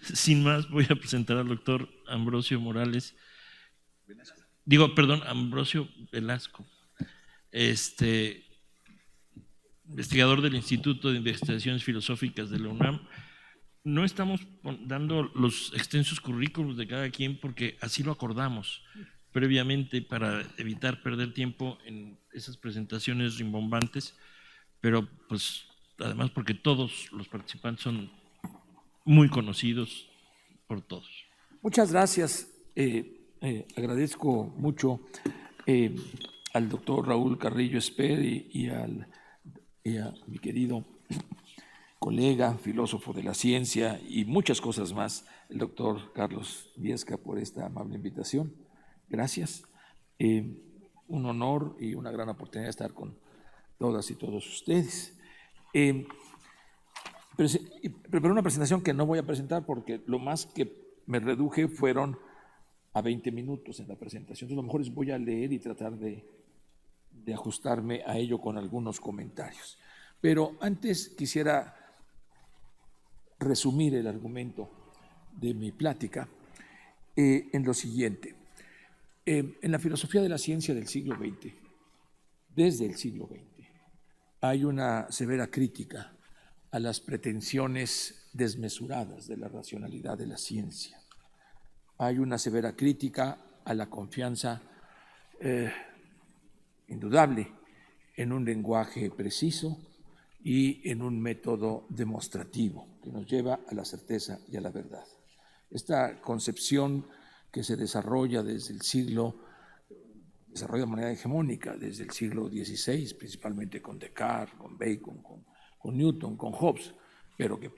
Sin más, voy a presentar al doctor Ambrosio Morales, Ambrosio Velasco, investigador del Instituto de Investigaciones Filosóficas de la UNAM. No estamos dando los extensos currículos de cada quien porque así lo acordamos previamente para evitar perder tiempo en esas presentaciones rimbombantes, pero pues además porque todos los participantes son muy conocidos por todos. Muchas gracias. Agradezco mucho al doctor Raúl Carrillo Esper y a mi querido colega, filósofo de la ciencia y muchas cosas más, el doctor Carlos Viesca, por esta amable invitación. Gracias. Un honor y una gran oportunidad de estar con todas y todos ustedes. Preparé una presentación que no voy a presentar porque lo más que me reduje fueron a 20 minutos en la presentación. Entonces, a lo mejor voy a leer y tratar de ajustarme a ello con algunos comentarios. Pero antes quisiera resumir el argumento de mi plática en lo siguiente. En la filosofía de la ciencia del siglo XX, desde el siglo XX, hay una severa crítica a las pretensiones desmesuradas de la racionalidad de la ciencia. Hay una severa crítica a la confianza indudable en un lenguaje preciso y en un método demostrativo que nos lleva a la certeza y a la verdad. Esta concepción que se desarrolla desde el siglo, desarrolla de manera hegemónica desde el siglo XVI, principalmente con Descartes, con Bacon, con Newton, con Hobbes, pero que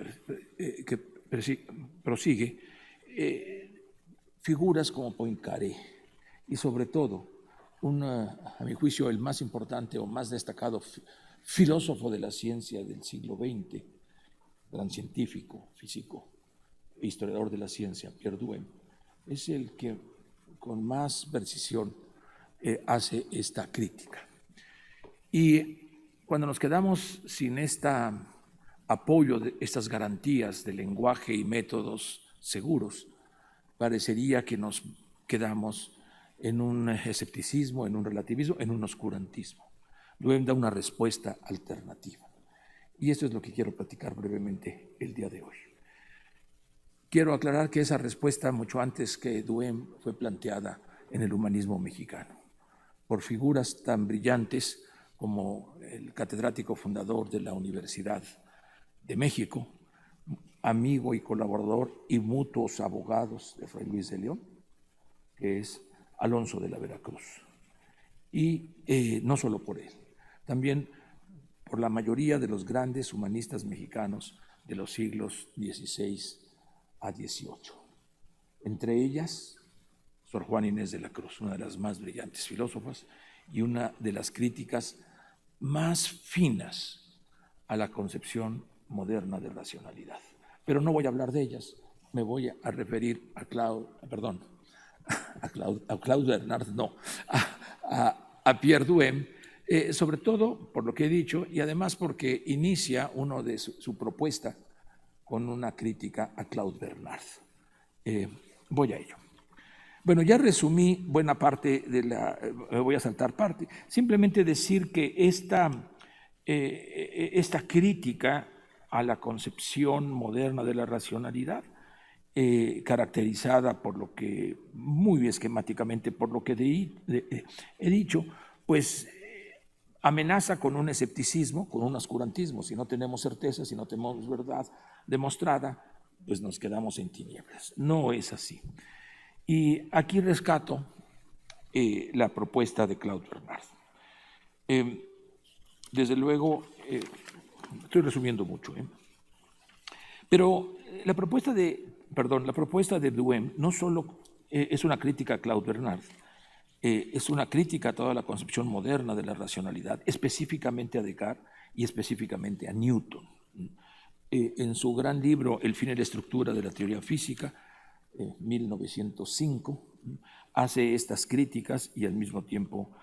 prosigue figuras como Poincaré y sobre todo, a mi juicio, el más importante o más destacado filósofo de la ciencia del siglo XX, gran científico, físico e historiador de la ciencia, Pierre Duhem, es el que con más precisión hace esta crítica. Y cuando nos quedamos sin este apoyo de estas garantías de lenguaje y métodos seguros, parecería que nos quedamos en un escepticismo, en un relativismo, en un oscurantismo. Duhem da una respuesta alternativa. Y esto es lo que quiero platicar brevemente el día de hoy. Quiero aclarar que esa respuesta, mucho antes que Duhem, fue planteada en el humanismo mexicano por figuras tan brillantes como el catedrático fundador de la Universidad de México, amigo y colaborador y mutuos abogados de Fray Luis de León, que es Alonso de la Veracruz. Y no solo por él, también por la mayoría de los grandes humanistas mexicanos de los siglos XVI a XVIII. Entre ellas, Sor Juana Inés de la Cruz, una de las más brillantes filósofas y una de las críticas más finas a la concepción moderna de racionalidad. Pero no voy a hablar de ellas, me voy a referir a Claude Bernard, no, a Pierre Duhem, sobre todo por lo que he dicho y además porque inicia uno de su propuesta con una crítica a Claude Bernard. Voy a ello. Bueno, ya resumí buena parte de voy a saltar parte. Simplemente decir que esta crítica a la concepción moderna de la racionalidad, caracterizada por lo que, muy esquemáticamente, por lo que he dicho, pues amenaza con un escepticismo, con un oscurantismo. Si no tenemos certeza, si no tenemos verdad demostrada, pues nos quedamos en tinieblas. No es así. Y aquí rescato la propuesta de Claude Bernard. Desde luego, estoy resumiendo mucho, pero la propuesta de Duhem no solo es una crítica a Claude Bernard, es una crítica a toda la concepción moderna de la racionalidad, específicamente a Descartes y específicamente a Newton. En su gran libro El fin y la estructura de la teoría física, 1905, hace estas críticas y al mismo tiempo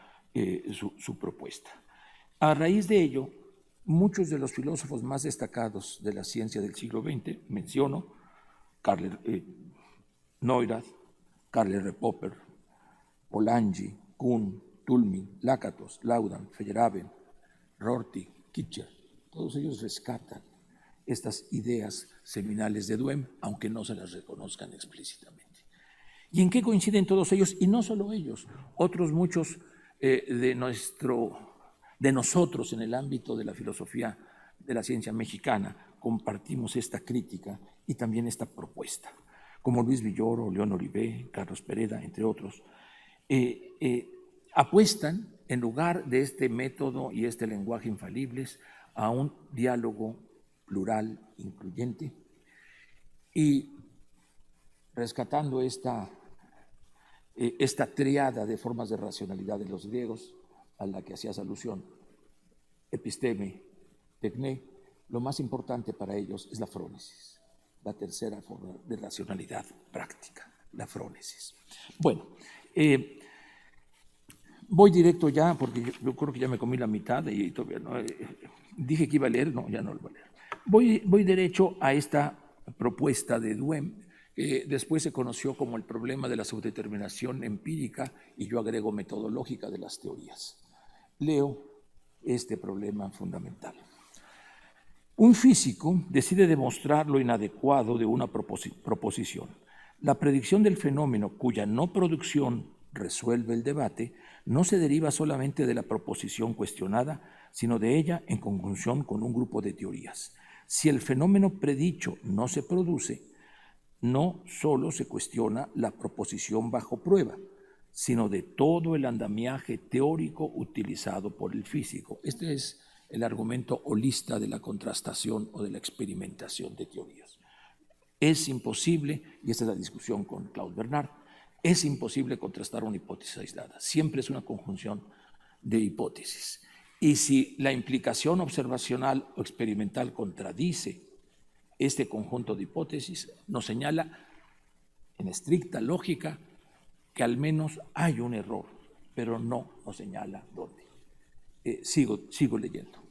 su propuesta. A raíz de ello, muchos de los filósofos más destacados de la ciencia del siglo XX, menciono Karl Neurath, Karl R. Popper, Polanyi, Kuhn, Tulmin, Lakatos, Laudan, Feyerabend, Rorty, Kitcher, todos ellos rescatan estas ideas seminales de Duhem, aunque no se las reconozcan explícitamente. ¿Y en qué coinciden todos ellos? Y no solo ellos, otros muchos de nosotros en el ámbito de la filosofía de la ciencia mexicana compartimos esta crítica y también esta propuesta, como Luis Villoro, León Oribe, Carlos Pereda, entre otros, apuestan, en lugar de este método y este lenguaje infalibles, a un diálogo plural, incluyente, y rescatando esta triada de formas de racionalidad de los griegos, a la que hacías alusión, episteme, tecné, lo más importante para ellos es la frónesis, la tercera forma de racionalidad práctica, la frónesis. Bueno, voy directo ya, porque yo creo que ya me comí la mitad y todavía no. Dije que iba a leer, no, ya no lo voy a leer. Voy derecho a esta propuesta de Duhem, que después se conoció como el problema de la subdeterminación empírica y yo agrego metodológica de las teorías. Leo este problema fundamental. Un físico decide demostrar lo inadecuado de una proposición. La predicción del fenómeno cuya no producción resuelve el debate no se deriva solamente de la proposición cuestionada, sino de ella en conjunción con un grupo de teorías. Si el fenómeno predicho no se produce, no solo se cuestiona la proposición bajo prueba, sino de todo el andamiaje teórico utilizado por el físico. Este es el argumento holista de la contrastación o de la experimentación de teorías. Es imposible, y esta es la discusión con Claude Bernard, es imposible contrastar una hipótesis aislada. Siempre es una conjunción de hipótesis. Y si la implicación observacional o experimental contradice este conjunto de hipótesis, nos señala en estricta lógica que al menos hay un error, pero no nos señala dónde. Sigo leyendo.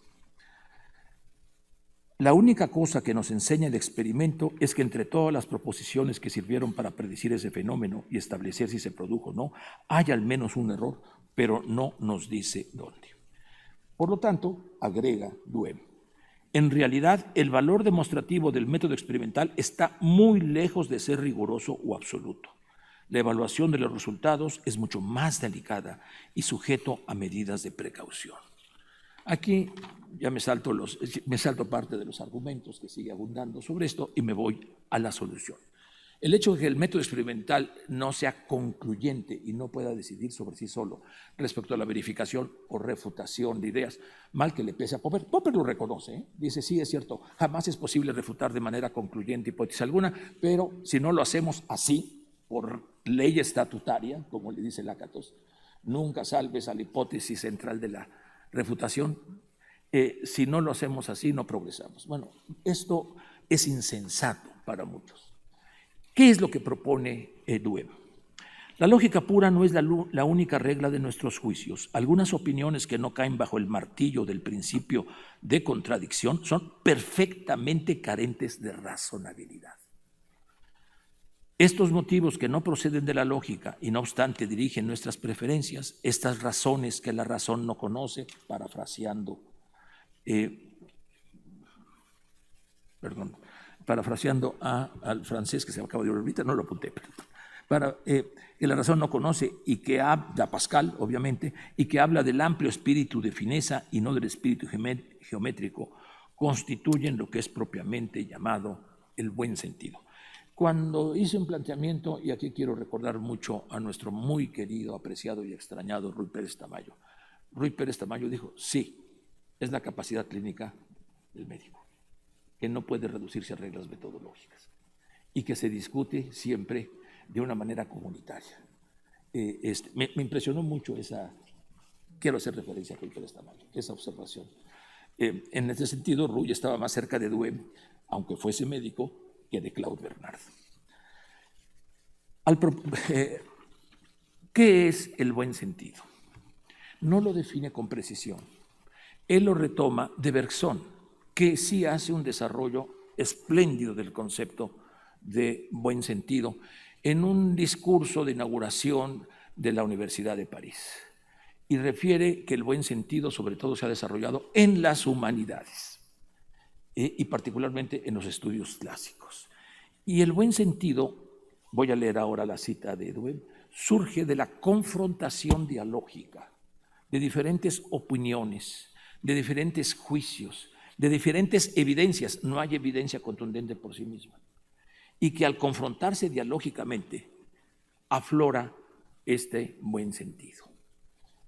La única cosa que nos enseña el experimento es que entre todas las proposiciones que sirvieron para predecir ese fenómeno y establecer si se produjo o no, hay al menos un error, pero no nos dice dónde. Por lo tanto, agrega Duhem, en realidad el valor demostrativo del método experimental está muy lejos de ser riguroso o absoluto. La evaluación de los resultados es mucho más delicada y sujeto a medidas de precaución. Aquí ya me salto parte de los argumentos que sigue abundando sobre esto y me voy a la solución. El hecho de que el método experimental no sea concluyente y no pueda decidir sobre sí solo respecto a la verificación o refutación de ideas, mal que le pese a Popper. Popper lo reconoce, ¿eh? Dice, sí, es cierto, jamás es posible refutar de manera concluyente hipótesis alguna, pero si no lo hacemos así, por ley estatutaria, como le dice Lakatos, nunca salves a la hipótesis central de la refutación. Si no lo hacemos así, no progresamos. Bueno, esto es insensato para muchos. ¿Qué es lo que propone Duhem? La lógica pura no es la única regla de nuestros juicios. Algunas opiniones que no caen bajo el martillo del principio de contradicción son perfectamente carentes de razonabilidad. Estos motivos que no proceden de la lógica y no obstante dirigen nuestras preferencias, estas razones que la razón no conoce, parafraseando al francés que se me acaba de olvidar ahorita, no lo apunté, que la razón no conoce y que habla, Pascal, obviamente, y que habla del amplio espíritu de fineza y no del espíritu geométrico, constituyen lo que es propiamente llamado el buen sentido. Cuando hice un planteamiento, y aquí quiero recordar mucho a nuestro muy querido, apreciado y extrañado Ruy Pérez Tamayo. Ruy Pérez Tamayo dijo, sí, es la capacidad clínica del médico, que no puede reducirse a reglas metodológicas y que se discute siempre de una manera comunitaria. Me impresionó mucho quiero hacer referencia a Ruy Pérez Tamayo, esa observación. En ese sentido, Ruy estaba más cerca de Duhem, aunque fuese médico, que de Claude Bernard. ¿Qué es el buen sentido? No lo define con precisión. Él lo retoma de Bergson, que sí hace un desarrollo espléndido del concepto de buen sentido en un discurso de inauguración de la Universidad de París. Y refiere que el buen sentido sobre todo se ha desarrollado en las humanidades y particularmente en los estudios clásicos. Y el buen sentido, voy a leer ahora la cita de Duhem, surge de la confrontación dialógica de diferentes opiniones, de diferentes juicios, de diferentes evidencias. No hay evidencia contundente por sí misma. Y que al confrontarse dialógicamente aflora este buen sentido.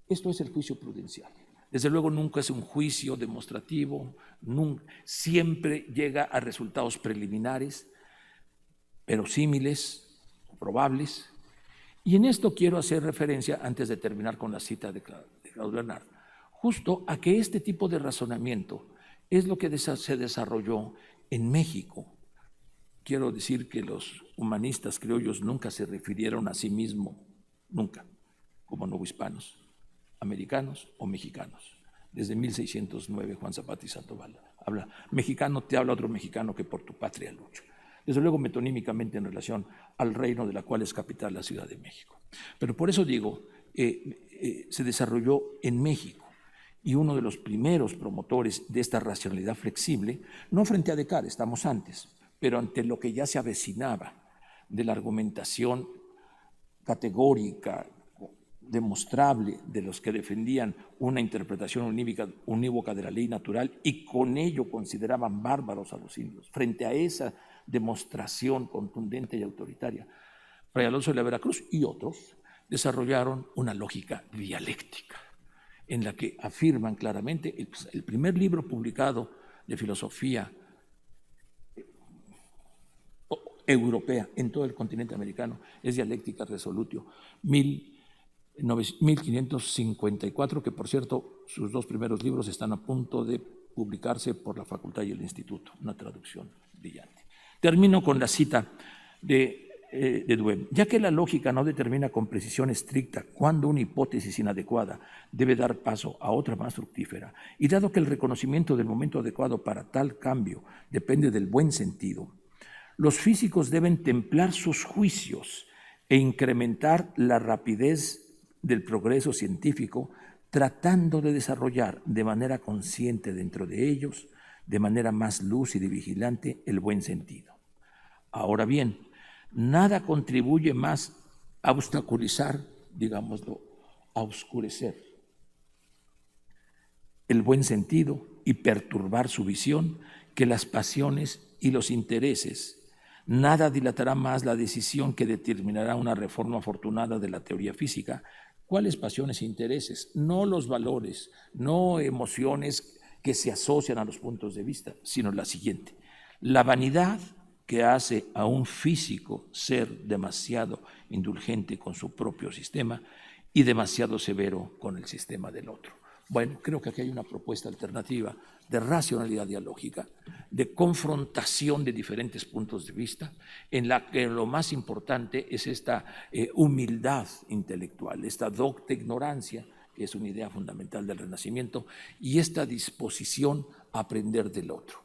Esto es el juicio prudencial. Desde luego nunca es un juicio demostrativo, siempre llega a resultados preliminares, verosímiles, probables. Y en esto quiero hacer referencia, antes de terminar con la cita de Claude Bernard, justo a que este tipo de razonamiento es lo que se desarrolló en México. Quiero decir que los humanistas criollos nunca se refirieron a sí mismos, nunca, como novohispanos, americanos o mexicanos. Desde 1609, Juan Zapata y Sandoval habla, mexicano te habla otro mexicano que por tu patria lucha. Desde luego metonímicamente en relación al reino de la cual es capital la Ciudad de México. Pero por eso digo, se desarrolló en México y uno de los primeros promotores de esta racionalidad flexible, no frente a Descartes, estamos antes, pero ante lo que ya se avecinaba de la argumentación categórica, demostrable de los que defendían una interpretación unívoca de la ley natural y con ello consideraban bárbaros a los indios. Frente a esa demostración contundente y autoritaria, Fray Alonso de la Veracruz y otros desarrollaron una lógica dialéctica en la que afirman claramente el primer libro publicado de filosofía europea en todo el continente americano es Dialéctica Resolutio, 1554, que por cierto sus dos primeros libros están a punto de publicarse por la Facultad y el Instituto, una traducción brillante. Termino con la cita de Duhem. Ya que la lógica no determina con precisión estricta cuándo una hipótesis inadecuada debe dar paso a otra más fructífera, y dado que el reconocimiento del momento adecuado para tal cambio depende del buen sentido, los físicos deben templar sus juicios e incrementar la rapidez del progreso científico, tratando de desarrollar de manera consciente dentro de ellos, de manera más lúcida y vigilante, el buen sentido. Ahora bien, nada contribuye más a obstaculizar, digámoslo, a oscurecer el buen sentido y perturbar su visión que las pasiones y los intereses. Nada dilatará más la decisión que determinará una reforma afortunada de la teoría física. ¿Cuáles pasiones e intereses? No los valores, no emociones que se asocian a los puntos de vista, sino la siguiente: la vanidad que hace a un físico ser demasiado indulgente con su propio sistema y demasiado severo con el sistema del otro. Bueno, creo que aquí hay una propuesta alternativa de racionalidad dialógica, de confrontación de diferentes puntos de vista, en la que lo más importante es esta humildad intelectual, esta docta ignorancia, que es una idea fundamental del Renacimiento, y esta disposición a aprender del otro.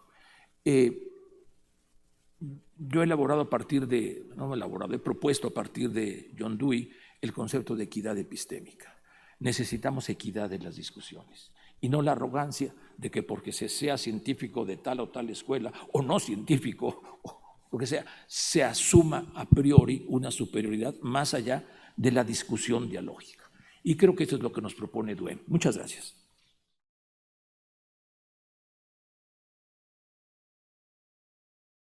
Yo he elaborado a partir de, no he elaborado, he propuesto a partir de John Dewey el concepto de equidad epistémica. Necesitamos equidad en las discusiones y no la arrogancia de que porque se sea científico de tal o tal escuela o no científico, o lo que sea, se asuma a priori una superioridad más allá de la discusión dialógica. Y creo que esto es lo que nos propone Duhem. Muchas gracias.